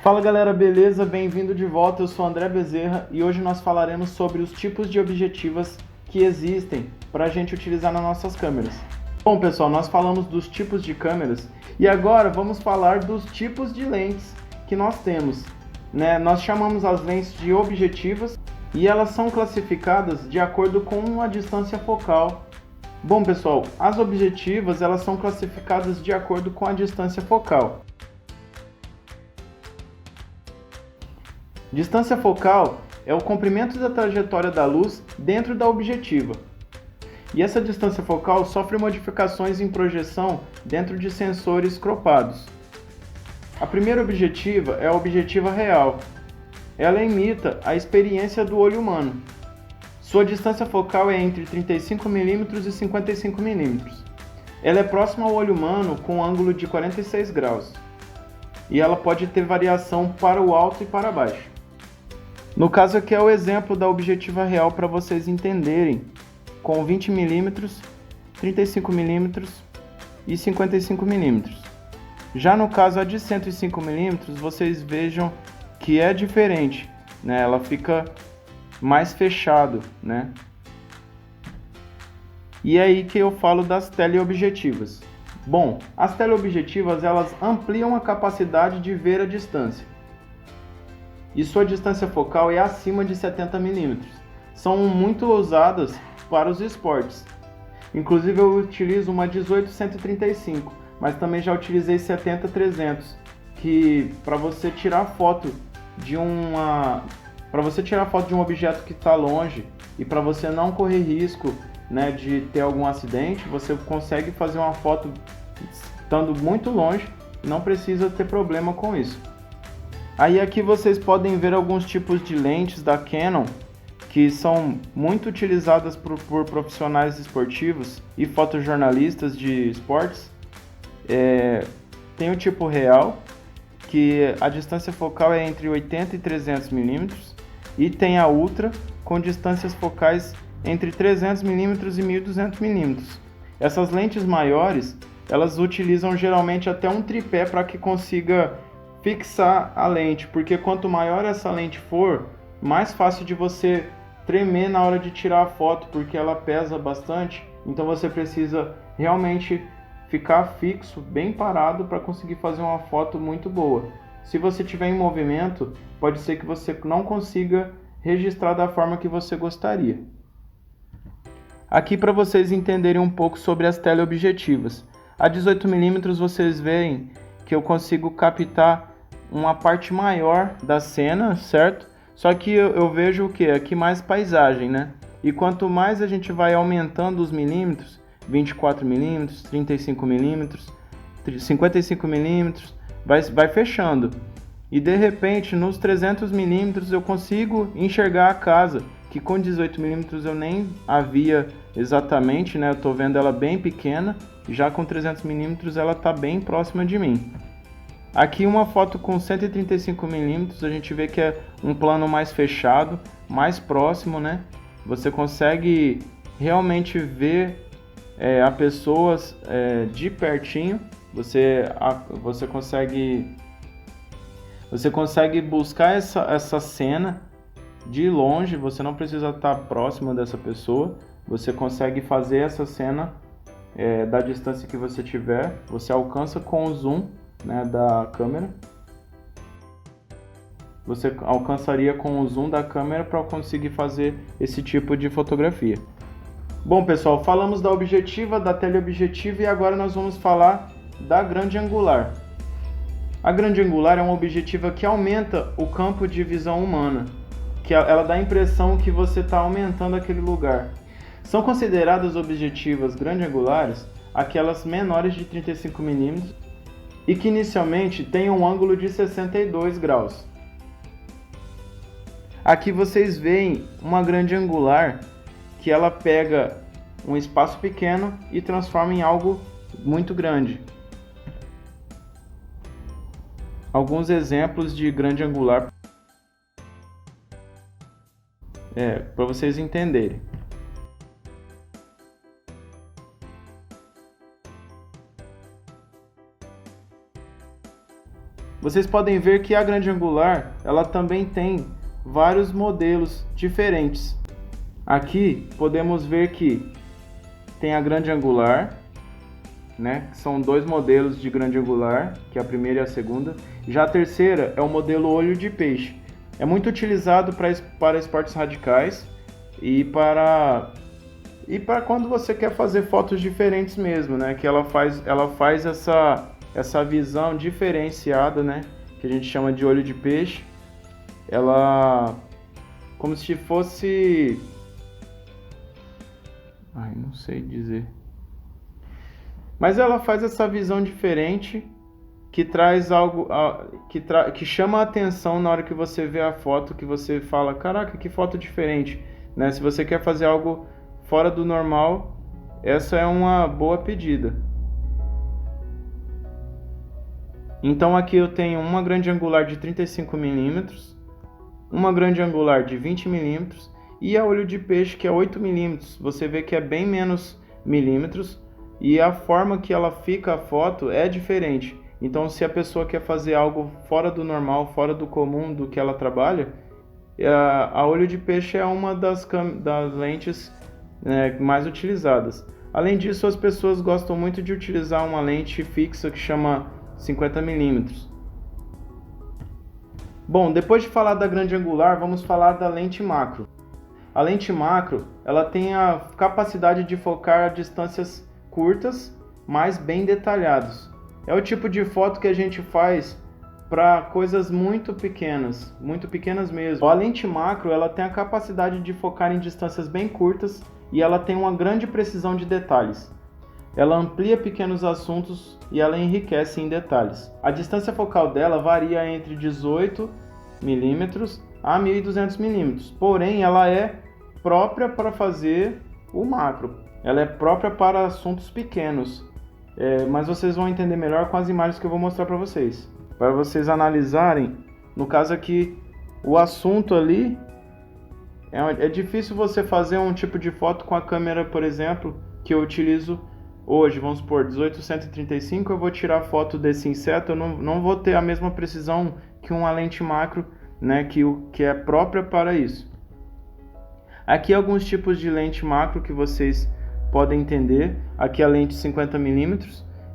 Fala galera, beleza? Bem-vindo de volta, eu sou André Bezerra e hoje nós falaremos sobre os tipos de objetivas que existem para a gente utilizar nas nossas câmeras. Bom pessoal, nós falamos dos tipos de câmeras e agora vamos falar dos tipos de lentes que nós temos. Nós chamamos as lentes de objetivas e elas são classificadas de acordo com a distância focal. Bom pessoal, as objetivas elas são classificadas de acordo com a distância focal. Distância focal é o comprimento da trajetória da luz dentro da objetiva. E essa distância focal sofre modificações em projeção dentro de sensores cropados. A primeira objetiva é a objetiva real. Ela imita a experiência do olho humano. Sua distância focal é entre 35 mm e 55 mm. Ela é próxima ao olho humano com um ângulo de 46 graus. E ela pode ter variação para o alto e para baixo. No caso aqui é o exemplo da objetiva real para vocês entenderem, com 20 mm, 35 mm e 55 mm. Já no caso a de 105 mm, vocês vejam que é diferente, ela fica mais fechado, E é aí que eu falo das teleobjetivas. Bom, as teleobjetivas elas ampliam a capacidade de ver a distância. E sua distância focal é acima de 70 mm. São muito usadas para os esportes. Inclusive eu utilizo uma 18-135, mas também já utilizei 70-300, que para você tirar foto de um objeto que está longe e para você não correr risco, de ter algum acidente, você consegue fazer uma foto estando muito longe e não precisa ter problema com isso. Aí aqui vocês podem ver alguns tipos de lentes da Canon que são muito utilizadas por profissionais esportivos e fotojornalistas de esportes. Tem o tipo real, que a distância focal é entre 80 e 300 mm, e tem a Ultra, com distâncias focais entre 300 mm e 1200 mm. Essas lentes maiores, elas utilizam geralmente até um tripé para que consiga fixar a lente, porque quanto maior essa lente for, mais fácil de você tremer na hora de tirar a foto, porque ela pesa bastante, então você precisa realmente ficar fixo, bem parado para conseguir fazer uma foto muito boa. Se você estiver em movimento, pode ser que você não consiga registrar da forma que você gostaria. Aqui para vocês entenderem um pouco sobre as teleobjetivas. A 18 mm vocês veem que eu consigo captar uma parte maior da cena, certo? Só que eu vejo o que? Aqui mais paisagem, E quanto mais a gente vai aumentando os milímetros, 24 mm, 35 mm, 55 mm, vai fechando. E de repente, nos 300 mm eu consigo enxergar a casa, que com 18 mm eu nem havia exatamente, Eu tô vendo ela bem pequena, já com 300 mm ela está bem próxima de mim. Aqui uma foto com 135 mm, a gente vê que é um plano mais fechado, mais próximo, Você consegue realmente ver a pessoa de pertinho, você consegue buscar essa cena de longe, você não precisa estar próximo dessa pessoa, você consegue fazer essa cena da distância que você tiver, você alcança com o zoom da câmera. Você alcançaria com o zoom da câmera para conseguir fazer esse tipo de fotografia. Bom pessoal, falamos da objetiva, da teleobjetiva e agora nós vamos falar da grande angular. A grande angular é uma objetiva que aumenta o campo de visão humana, que ela dá a impressão que você está aumentando aquele lugar. São consideradas objetivas grande angulares aquelas menores de 35 mm e que inicialmente tem um ângulo de 62 graus. Aqui vocês veem uma grande angular que ela pega um espaço pequeno e transforma em algo muito grande. Alguns exemplos de grande angular para vocês entenderem. vocês podem ver que a grande angular, ela também tem vários modelos diferentes. Aqui podemos ver que tem a grande angular, né? São dois modelos de grande angular, que é a primeira e a segunda. Já a terceira é o modelo olho de peixe. É muito utilizado para esportes radicais e para quando você quer fazer fotos diferentes mesmo, né? Que ela faz essa visão diferenciada, né? Que a gente chama de olho de peixe. Ela como se fosse, não sei dizer. Mas ela faz essa visão diferente que traz algo que chama a atenção na hora que você vê a foto, que você fala, caraca, que foto diferente, né? Se você quer fazer algo fora do normal, essa é uma boa pedida. Então aqui eu tenho uma grande angular de 35 mm, uma grande angular de 20 mm e a olho de peixe que é 8 mm. Você vê que é bem menos milímetros e a forma que ela fica a foto é diferente. Então se a pessoa quer fazer algo fora do normal, fora do comum do que ela trabalha, a olho de peixe é uma das lentes mais utilizadas. Além disso, as pessoas gostam muito de utilizar uma lente fixa que chama 50 mm. Bom, depois de falar da grande angular, vamos falar da lente macro. A lente macro, ela tem a capacidade de focar a distâncias curtas, mas bem detalhadas. É o tipo de foto que a gente faz para coisas muito pequenas mesmo. A lente macro, ela tem a capacidade de focar em distâncias bem curtas e ela tem uma grande precisão de detalhes. Ela amplia pequenos assuntos e ela enriquece em detalhes. A distância focal dela varia entre 18 mm a 1200 mm, porém ela é própria para fazer o macro. Ela é própria para assuntos pequenos, mas vocês vão entender melhor com as imagens que eu vou mostrar para vocês. Para vocês analisarem, no caso aqui, o assunto ali, é difícil você fazer um tipo de foto com a câmera, por exemplo, que eu utilizo hoje, vamos supor, 18-135, eu vou tirar foto desse inseto, eu não vou ter a mesma precisão que uma lente macro, né, que é própria para isso. Aqui alguns tipos de lente macro que vocês podem entender. Aqui a lente 50 mm,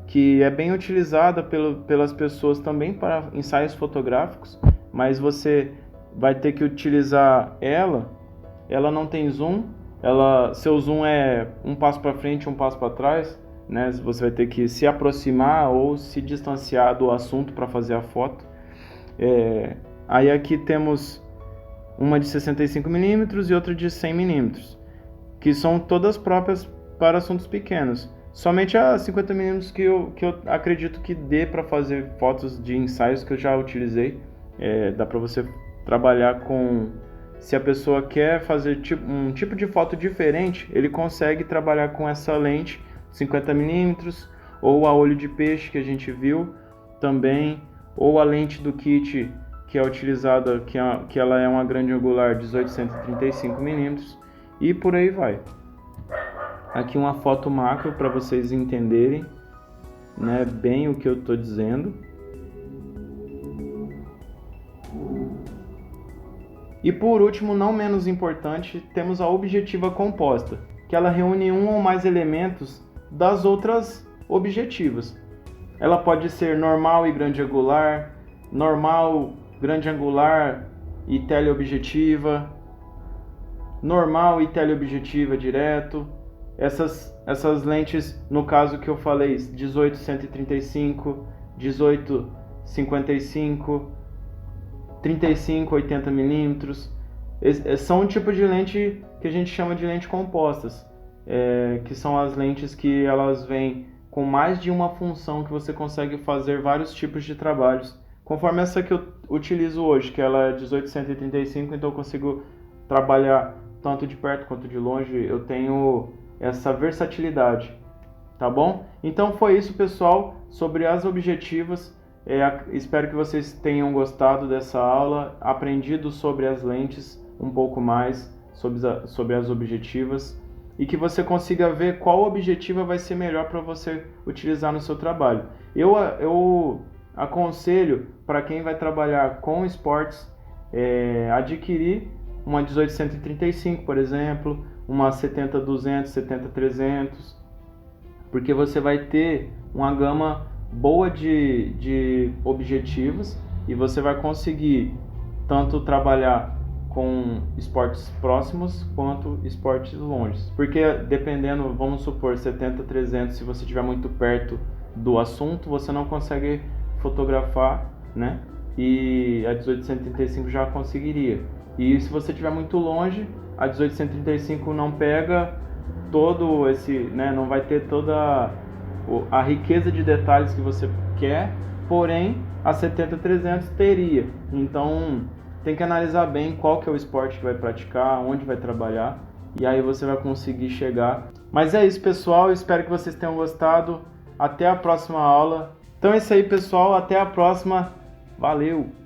que é bem utilizada pelas pessoas também para ensaios fotográficos, mas você vai ter que utilizar ela não tem zoom, seu zoom é um passo para frente, um passo para trás, né? Você vai ter que se aproximar ou se distanciar do assunto para fazer a foto. Aí aqui temos uma de 65 mm e outra de 100 mm, que são todas próprias para assuntos pequenos. Somente a 50 mm que eu acredito que dê para fazer fotos de ensaios que eu já utilizei. Dá para você trabalhar com... Se a pessoa quer fazer um tipo de foto diferente, ele consegue trabalhar com essa lente 50 mm, ou a olho de peixe que a gente viu também, ou a lente do kit que é utilizada, que ela é uma grande angular 18-135 mm, e por aí vai. Aqui uma foto macro para vocês entenderem, né, bem o que eu estou dizendo. E por último, não menos importante, temos a objetiva composta, que ela reúne um ou mais elementos das outras objetivas. Ela pode ser normal e grande angular, normal, grande angular e teleobjetiva, normal e teleobjetiva direto. Essas lentes, no caso que eu falei, 18-135, 18-55, 35-80 mm, são um tipo de lente que a gente chama de lente compostas, que são as lentes que elas vêm com mais de uma função, que você consegue fazer vários tipos de trabalhos. Conforme essa que eu utilizo hoje, que ela é 18-135, então eu consigo trabalhar tanto de perto quanto de longe, eu tenho essa versatilidade, tá bom? Então foi isso, pessoal, sobre as objetivas. Espero que vocês tenham gostado dessa aula, aprendido sobre as lentes um pouco mais, sobre as objetivas, e que você consiga ver qual objetiva vai ser melhor para você utilizar no seu trabalho. Eu aconselho para quem vai trabalhar com esportes adquirir uma 1835, por exemplo, uma 70-200, 70-300, porque você vai ter uma gama boa de objetivos e você vai conseguir tanto trabalhar com esportes próximos quanto esportes longes. Porque dependendo, vamos supor, 70-300, se você estiver muito perto do assunto, você não consegue fotografar, né? E a 1835 já conseguiria. E se você estiver muito longe, a 1835 não pega todo esse, né? Não vai ter toda a riqueza de detalhes que você quer, porém a 70-300 teria. Então tem que analisar bem qual que é o esporte que vai praticar, onde vai trabalhar, e aí você vai conseguir chegar. Mas é isso, pessoal, espero que vocês tenham gostado. Até a próxima aula. Então é isso aí, pessoal, até a próxima. Valeu!